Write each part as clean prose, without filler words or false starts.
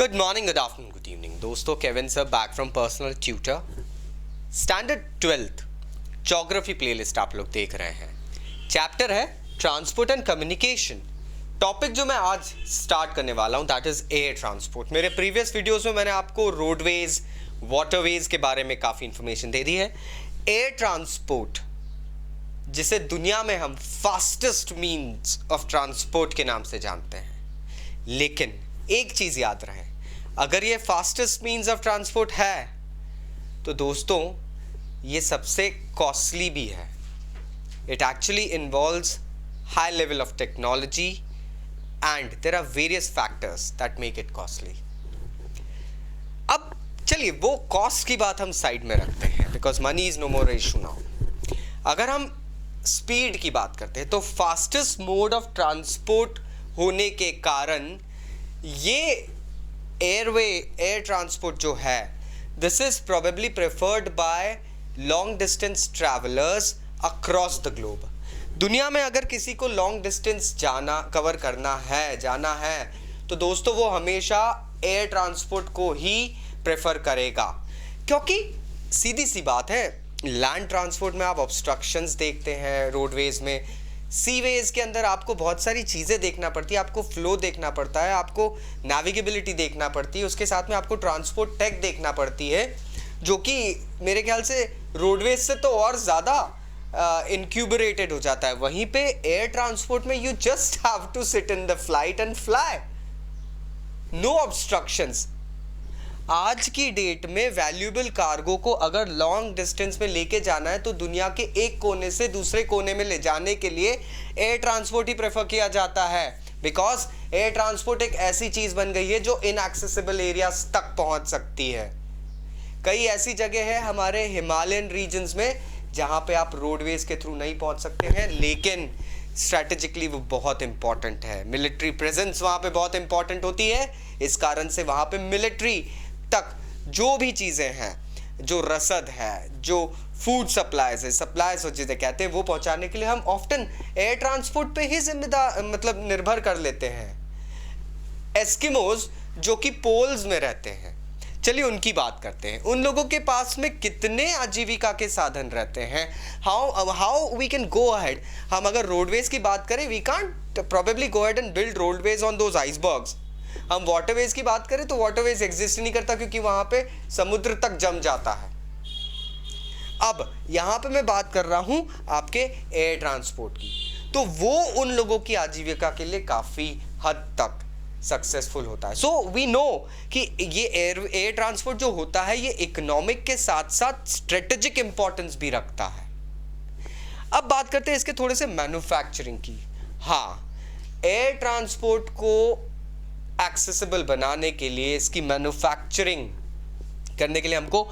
Good morning, good afternoon, good evening दोस्तों। Kevin sir back from personal tutor. Standard 12th geography playlist आप लोग देख रहे हैं। चैप्टर है ट्रांसपोर्ट एंड कम्युनिकेशन। टॉपिक जो मैं आज स्टार्ट करने वाला हूं दैट इज एयर ट्रांसपोर्ट। मेरे प्रीवियस वीडियोस में मैंने आपको रोडवेज, वाटरवेज के बारे में काफ़ी इंफॉर्मेशन दे दी है। एयर ट्रांसपोर्ट, जिसे दुनिया में हम फास्टेस्ट मीन्स ऑफ ट्रांसपोर्ट के नाम से जानते हैं, लेकिन एक चीज याद रहे, अगर ये फास्टेस्ट मीन्स ऑफ ट्रांसपोर्ट है तो दोस्तों ये सबसे कॉस्टली भी है। It actually involves high level of technology and there are various factors that make it costly. अब चलिए वो कॉस्ट की बात हम साइड में रखते हैं, because money is no more issue now. अगर हम स्पीड की बात करते हैं तो फास्टेस्ट मोड ऑफ ट्रांसपोर्ट होने के कारण ये एयर ट्रांसपोर्ट जो है, this is probably preferred bye long distance travellers across the globe. दुनिया में अगर किसी को लॉन्ग डिस्टेंस कवर करना है, जाना है, तो दोस्तों वो हमेशा एयर ट्रांसपोर्ट को ही प्रेफर करेगा, क्योंकि सीधी सी बात है, लैंड ट्रांसपोर्ट में आप ऑब्स्ट्रक्शंस देखते हैं, रोडवेज में, सीवेज के अंदर आपको बहुत सारी चीज़ें देखना पड़ती है, आपको फ्लो देखना पड़ता है, आपको नेविगेबिलिटी देखना पड़ती है, उसके साथ में आपको ट्रांसपोर्ट टेक देखना पड़ती है, जो कि मेरे ख्याल से रोडवेज से तो और ज़्यादा इनक्यूबरेटेड हो जाता है। वहीं पे एयर ट्रांसपोर्ट में you just have to sit in the flight and fly, no obstructions. आज की डेट में वैल्यूएबल कार्गो को अगर लॉन्ग डिस्टेंस में लेके जाना है तो दुनिया के एक कोने से दूसरे कोने में ले जाने के लिए एयर ट्रांसपोर्ट ही प्रेफर किया जाता है, बिकॉज एयर ट्रांसपोर्ट एक ऐसी चीज बन गई है जो इनएक्सेसिबल एरियाज तक पहुंच सकती है। कई ऐसी जगह है हमारे हिमालयन रीजन्स में जहां पे आप रोडवेज के थ्रू नहीं पहुंच सकते हैं, लेकिन स्ट्रैटेजिकली वो बहुत इंपॉर्टेंट है। मिलिट्री प्रेजेंस वहां पे बहुत इंपॉर्टेंट होती है, इस कारण से वहां पे मिलिट्री तक जो भी चीज़ें हैं, जो रसद है, जो फूड सप्लाईज है, सप्लाईज जिसे कहते हैं, वो पहुंचाने के लिए हम ऑफ्टन एयर ट्रांसपोर्ट पे ही निर्भर कर लेते हैं। एस्किमोज जो कि पोल्स में रहते हैं, चलिए उनकी बात करते हैं। उन लोगों के पास में कितने आजीविका के साधन रहते हैं, how we can go ahead. हम अगर रोडवेज की बात करें, we can't probably go ahead and build roadways on those icebergs. हम वाटरवेज की बात करें तो वाटरवेज एग्जिस्ट नहीं करता, क्योंकि वहां पे समुद्र तक जम जाता है। अब यहां पे मैं बात कर रहा हूं आपके एयर ट्रांसपोर्ट की, तो वो उन लोगों की आजीविका के लिए काफी हद तक सक्सेसफुल होता है। सो वी नो कि ये एयर ट्रांसपोर्ट जो होता है ये इकोनॉमिक के साथ साथ स्ट्रेटेजिक इंपॉर्टेंस भी रखता है। अब बात करते हैं इसके थोड़े से मैन्युफैक्चरिंग की। हाँ, एयर ट्रांसपोर्ट को एक्सेसिबल बनाने के लिए, इसकी मैन्युफैक्चरिंग करने के लिए हमको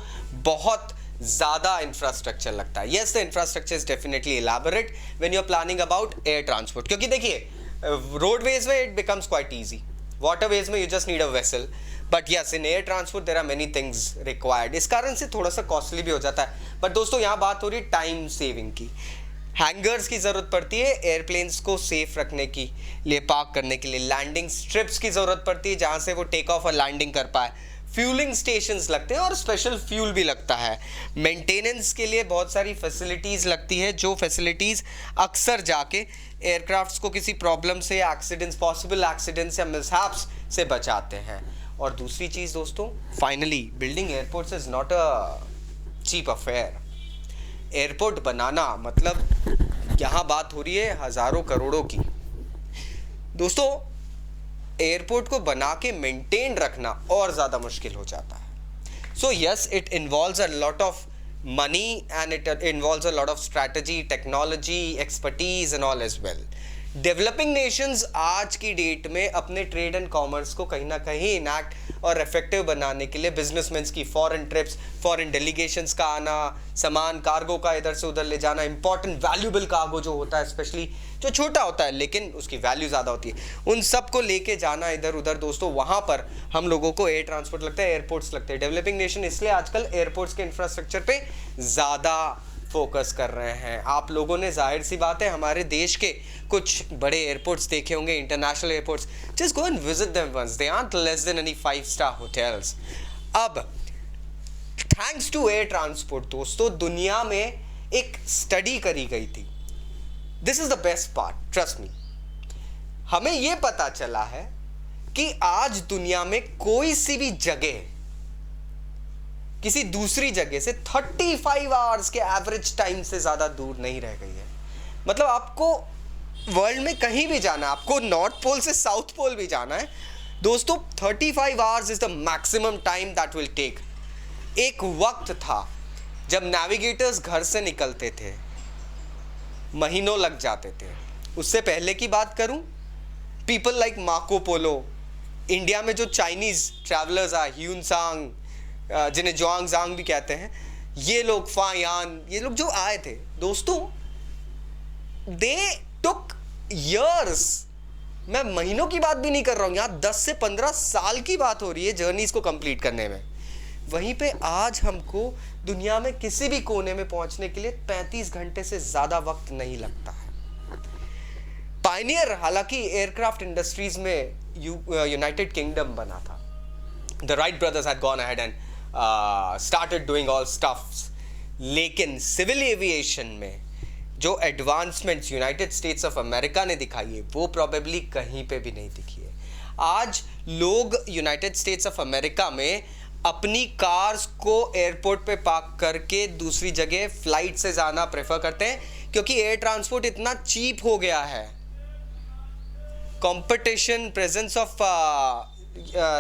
बहुत ज़्यादा इंफ्रास्ट्रक्चर लगता है। Yes, the infrastructure is definitely elaborate when you are planning about air transport, क्योंकि देखिए रोडवेज में it becomes quite easy, waterways में you just need a vessel, but yes in air transport there are many things required. इस कारण से थोड़ा सा costly भी हो जाता है। बट दोस्तों यहाँ बात हो रही है टाइम सेविंग की। हैंगर्स की ज़रूरत पड़ती है एयरप्लेन्स को सेफ रखने के लिए, पार्क करने के लिए। लैंडिंग स्ट्रिप्स की ज़रूरत पड़ती है जहाँ से वो टेक ऑफ और लैंडिंग कर पाए। फ्यूलिंग स्टेशंस लगते हैं और स्पेशल फ्यूल भी लगता है। मेंटेनेंस के लिए बहुत सारी फैसिलिटीज़ लगती है, जो फैसिलिटीज़ अक्सर जाके एयरक्राफ्ट्स को किसी प्रॉब्लम से, एक्सीडेंट्स, पॉसिबल एक्सीडेंट्स या मिसहैप्स से बचाते हैं। और दूसरी चीज़ दोस्तों, finally building airports is not a cheap affair. Airport बनाना मतलब यहाँ बात हो रही है हजारों करोड़ों की। दोस्तों एयरपोर्ट को बना के मेंटेन रखना और ज़्यादा मुश्किल हो जाता है। So yes, it involves a lot of money and it involves a lot of strategy, technology, expertise and all as well. Developing nations आज की डेट में अपने ट्रेड एंड कॉमर्स को कहीं ना कहीं इनैक्ट और इफेक्टिव बनाने के लिए बिजनेसमैन की फॉरेन ट्रिप्स, फॉरेन डेलीगेशंस का आना, सामान कार्गो का इधर से उधर ले जाना, इंपॉर्टेंट वैल्यूएबल कार्गो जो होता है, स्पेशली जो छोटा होता है लेकिन उसकी वैल्यू ज़्यादा होती है, उन सब को लेके जाना इधर उधर दोस्तों, वहाँ पर हम लोगों को एयर ट्रांसपोर्ट लगता है, एयरपोर्ट्स लगते हैं। डेवलपिंग नेशन इसलिए आजकल एयरपोर्ट्स के इंफ्रास्ट्रक्चर पे ज़्यादा फोकस कर रहे हैं। आप लोगों ने जाहिर सी बात है हमारे देश के कुछ बड़े एयरपोर्ट्स देखे होंगे, international airports. Just go and visit them once, they aren't less than any five star hotels. अब थैंक्स टू एयर ट्रांसपोर्ट दोस्तों, दुनिया में एक स्टडी करी गई थी। This is the best part, trust me. हमें यह पता चला है कि आज दुनिया में कोई सी भी जगह किसी दूसरी जगह से 35 आवर्स के एवरेज टाइम से ज्यादा दूर नहीं रह गई है। मतलब आपको वर्ल्ड में कहीं भी जाना है, आपको नॉर्थ पोल से साउथ पोल भी जाना है दोस्तों, 35 hours is the maximum time that will take. एक वक्त था जब नेविगेटर्स घर से निकलते थे, महीनों लग जाते थे। उससे पहले की बात करूं, people like Marco Polo, India में जो चाइनीज ट्रैवलर्स आए, ह्यूनसांग, जिन्हें जुआंगजांग भी कहते हैं, ये लोग, फायान, ये लोग जो आए थे दोस्तों, दे टुक ईयर्स। मैं महीनों की बात भी नहीं कर रहा हूं, यहां 10 से 15 साल की बात हो रही है जर्नीज को कंप्लीट करने में। वहीं पे आज हमको दुनिया में किसी भी कोने में पहुंचने के लिए 35 घंटे से ज्यादा वक्त नहीं लगता है। पायनियर हालांकि एयरक्राफ्ट इंडस्ट्रीज में यूनाइटेड किंगडम बना था। The Wright brothers had gone ahead and started doing all stuffs, लेकिन सिविल एविएशन में जो advancements United states of America ने दिखाई है वो प्रोबेबली कहीं पे भी नहीं दिखी है। आज लोग यूनाइटेड स्टेट्स ऑफ अमेरिका में अपनी कार्स को एयरपोर्ट पे पार्क करके दूसरी जगह फ्लाइट से जाना प्रेफर करते हैं, क्योंकि एयर ट्रांसपोर्ट इतना चीप हो गया है। Competition, presence of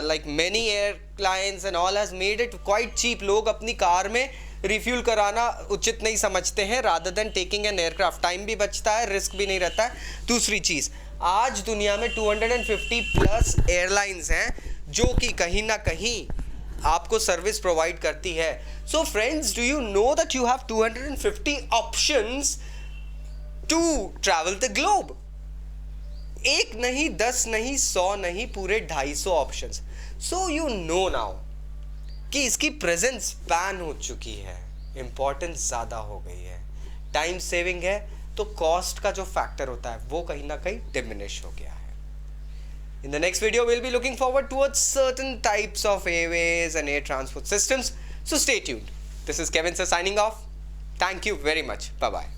like many airlines and all has made it quite cheap. लोग अपनी कार में रिफ्यूल कराना उचित नहीं समझते हैं, rather than taking an aircraft। Time भी बचता है, रिस्क भी नहीं रहता है। दूसरी चीज, आज दुनिया में 250 प्लस एयरलाइंस हैं जो कि कहीं ना कहीं आपको सर्विस प्रोवाइड करती है। So friends, do you know that you have 250 options to travel the globe? एक नहीं, 10 नहीं, 100 नहीं, पूरे 250 options. So you know now कि इसकी प्रेजेंस बैन हो चुकी है, इंपॉर्टेंस ज्यादा हो गई है, टाइम सेविंग है, तो कॉस्ट का जो फैक्टर होता है वो कहीं ना कहीं डिमिनिश हो गया है। In the next video we'll be looking forward towards certain types of airways and air transport systems. So stay tuned. This is Kevin sir signing off. Thank you very much. Bye bye.